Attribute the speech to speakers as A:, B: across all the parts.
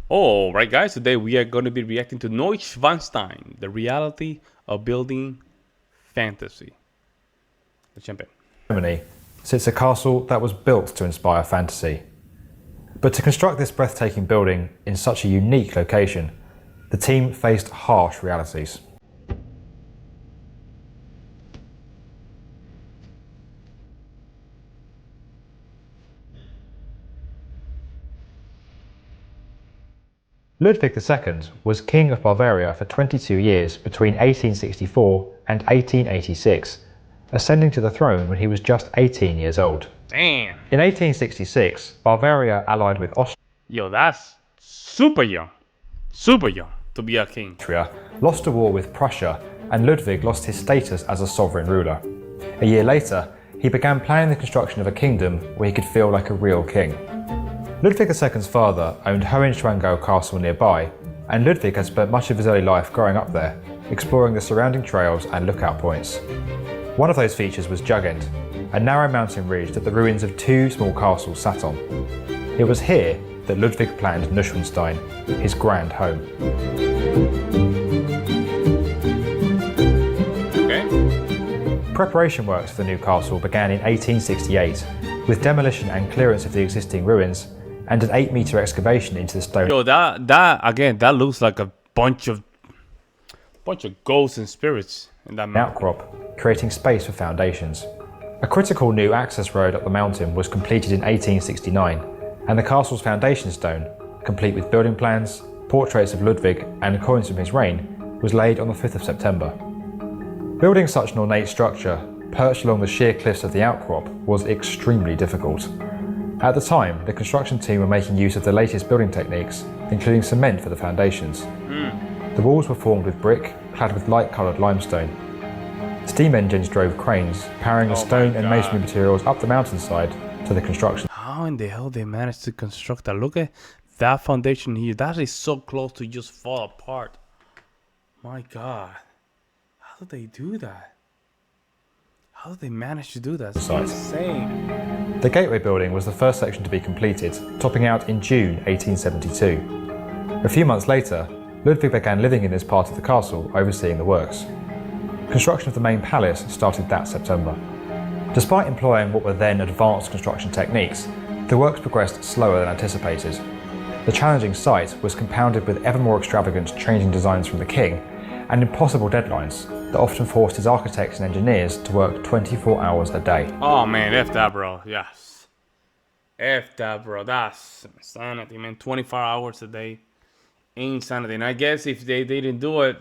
A: All right, guys, today we are going to be reacting to Neuschwanstein, the reality of building fantasy. Let's jump in.
B: Germany sits a castle that was built to inspire fantasy. But to construct this breathtaking building in such a unique location, the team faced harsh realities. Ludwig II was King of Bavaria for 22 years between 1864 and 1886, ascending to the throne when he was just 18 years old.
A: Damn.
B: In 1866, Bavaria allied with
A: Yo, that's super young. Super young to be a king.
B: Austria, lost a war with Prussia, and Ludwig lost his status as a sovereign ruler. A year later, he began planning the construction of a kingdom where he could feel like a real king. Ludwig II's father owned Hohenschwangau Castle nearby, and Ludwig had spent much of his early life growing up there, exploring the surrounding trails and lookout points. One of those features was Jugend, a narrow mountain ridge that the ruins of two small castles sat on. It was here that Ludwig planned Neuschwanstein, his grand home.
A: Okay.
B: Preparation works for the new castle began in 1868, with demolition and clearance of the existing ruins, and an 8-meter excavation into the stone.
A: Yo, that looks like a bunch of ghosts and spirits in that mountain.
B: Outcrop, creating space for foundations. A critical new access road up the mountain was completed in 1869, and the castle's foundation stone, complete with building plans, portraits of Ludwig, and coins from his reign, was laid on the 5th of September. Building such an ornate structure, perched along the sheer cliffs of the outcrop, was extremely difficult. At the time, the construction team were making use of the latest building techniques, including cement for the foundations. The walls were formed with brick, clad with light-coloured limestone. Steam engines drove cranes, powering the stone and masonry materials up the mountainside to the construction.
A: How in the hell they managed to construct that? Look at that foundation here. That is so close to just fall apart. My God. How did they do that? How did they manage to do that? It's insane.
B: The gateway building was the first section to be completed, topping out in June 1872. A few months later, Ludwig began living in this part of the castle, overseeing the works. Construction of the main palace started that September. Despite employing what were then advanced construction techniques, the works progressed slower than anticipated. The challenging site was compounded with ever more extravagant changing designs from the king and impossible deadlines that often forced his architects and engineers to work 24 hours a day.
A: Oh man, F that, bro. Yes. F that, bro. That's insanity, man. 24 hours a day. Insanity. And I guess if they didn't do it,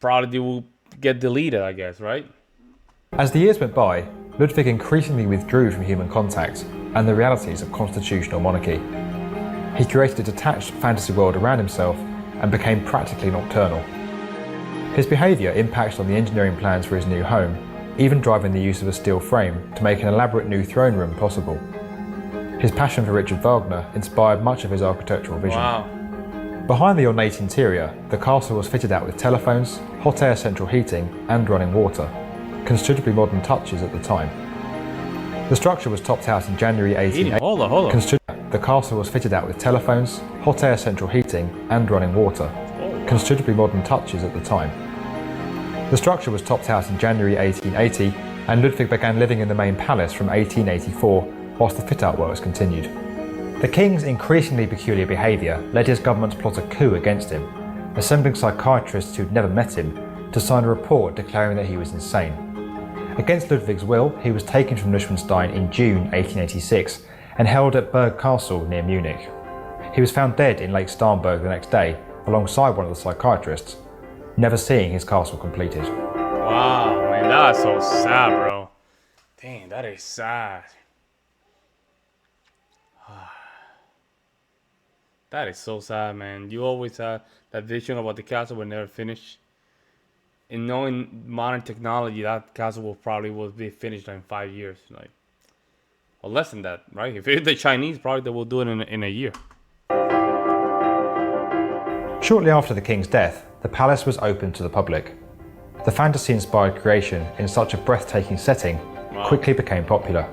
A: probably they will get deleted, I guess, right?
B: As the years went by, Ludwig increasingly withdrew from human contact and the realities of constitutional monarchy. He created a detached fantasy world around himself and became practically nocturnal. His behaviour impacted on the engineering plans for his new home, even driving the use of a steel frame to make an elaborate new throne room possible. His passion for Richard Wagner inspired much of his architectural vision.
A: Wow.
B: Behind the ornate interior, the castle was fitted out with telephones, hot air central heating, and running water, considerably modern touches at the time. The structure was topped out in January 1880.
A: Hold on.
B: The castle was fitted out with telephones, hot air central heating, and running water, considerably modern touches at the time. The structure was topped out in January 1880, and Ludwig began living in the main palace from 1884, whilst the fit-out works continued. The king's increasingly peculiar behaviour led his government to plot a coup against him, assembling psychiatrists who'd never met him to sign a report declaring that he was insane. Against Ludwig's will, he was taken from Neuschwanstein in June 1886 and held at Berg Castle near Munich. He was found dead in Lake Starnberg the next day, alongside one of the psychiatrists, never seeing his castle completed.
A: Wow, man, that's so sad, bro. Dang, that is sad. That is so sad, man. You always had that vision about the castle will never finish. And knowing modern technology, that castle will be finished in 5 years, like, or less than that, right? If it's the Chinese, probably they will do it in a year.
B: Shortly after the king's death, the palace was opened to the public. The fantasy-inspired creation in such a breathtaking setting quickly became popular.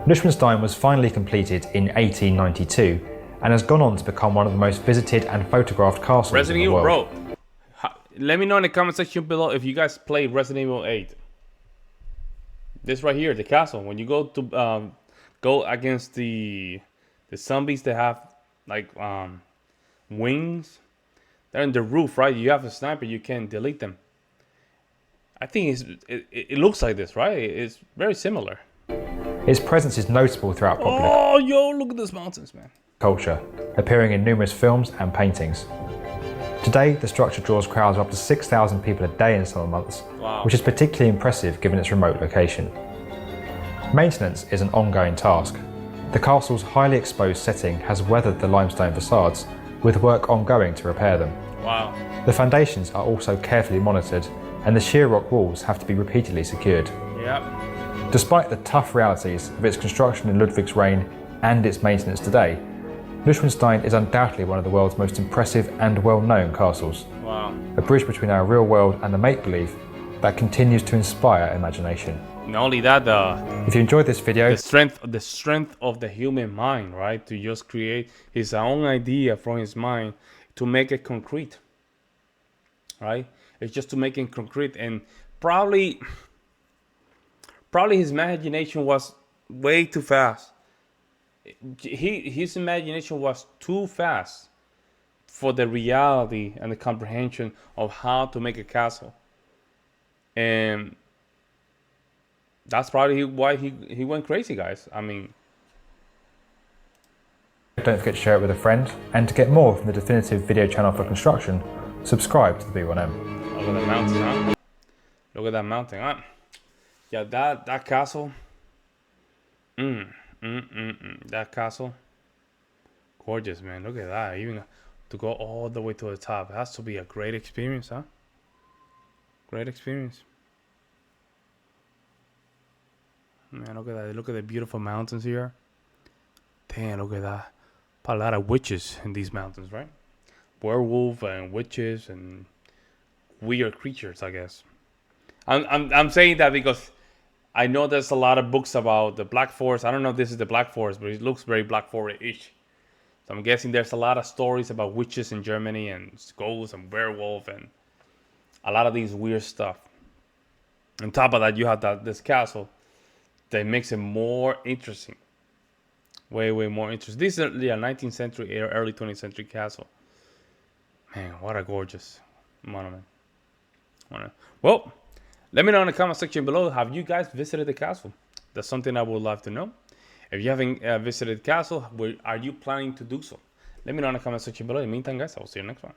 B: Neuschwanstein was finally completed in 1892 and has gone on to become one of the most visited and photographed castles
A: Resident
B: in the
A: Evil,
B: world.
A: bro. Let me know in the comment section below if you guys played Resident Evil 8. This right here, the castle. When you go to go against the zombies that have like wings, they're in the roof, right? You have a sniper, you can delete them. I think it looks like this, right? It's very similar.
B: Its presence is notable throughout popular
A: Oh, yo, look at these mountains, man.
B: culture, appearing in numerous films and paintings. Today, the structure draws crowds of up to 6,000 people a day in summer months,
A: Wow.
B: which is particularly impressive given its remote location. Maintenance is an ongoing task. The castle's highly exposed setting has weathered the limestone facades, with work ongoing to repair them.
A: Wow.
B: The foundations are also carefully monitored, and the sheer rock walls have to be repeatedly secured.
A: Yep.
B: Despite the tough realities of its construction in Ludwig's reign and its maintenance today, Neuschwanstein is undoubtedly one of the world's most impressive and well-known castles.
A: Wow.
B: A bridge between our real world and the make-believe that continues to inspire imagination.
A: Not only that,
B: If you enjoyed this video,
A: the strength of the human mind, right? To just create his own idea from his mind to make it concrete, right? It's just to make it concrete, and probably his imagination was way too fast. His imagination was too fast for the reality and the comprehension of how to make a castle, and that's probably why he went crazy, guys. I mean,
B: don't forget to share it with a friend, and to get more from the definitive video channel for construction, subscribe to the B1M.
A: look at that mountain, huh? Look at that mountain, huh? Yeah, that castle. That castle, gorgeous, man. Look at that. Even to go all the way to the top, it has to be a great experience, huh? Great experience. Man, look at that. Look at the beautiful mountains here. Damn, look at that. Probably a lot of witches in these mountains, right? Werewolf and witches and weird creatures, I guess. I'm saying that because I know there's a lot of books about the Black Forest. I don't know if this is the Black Forest, but it looks very Black Forest-ish. So I'm guessing there's a lot of stories about witches in Germany and ghosts and werewolf and a lot of these weird stuff. On top of that, you have this castle that makes it more interesting. Way more interesting. This is a 19th century, early 20th century castle. Man, what a gorgeous monument. Well, let me know in the comment section below, have you guys visited the castle? That's something I would love to know. If you haven't visited the castle, are you planning to do so? Let me know in the comment section below. In the meantime, guys, I will see you next one.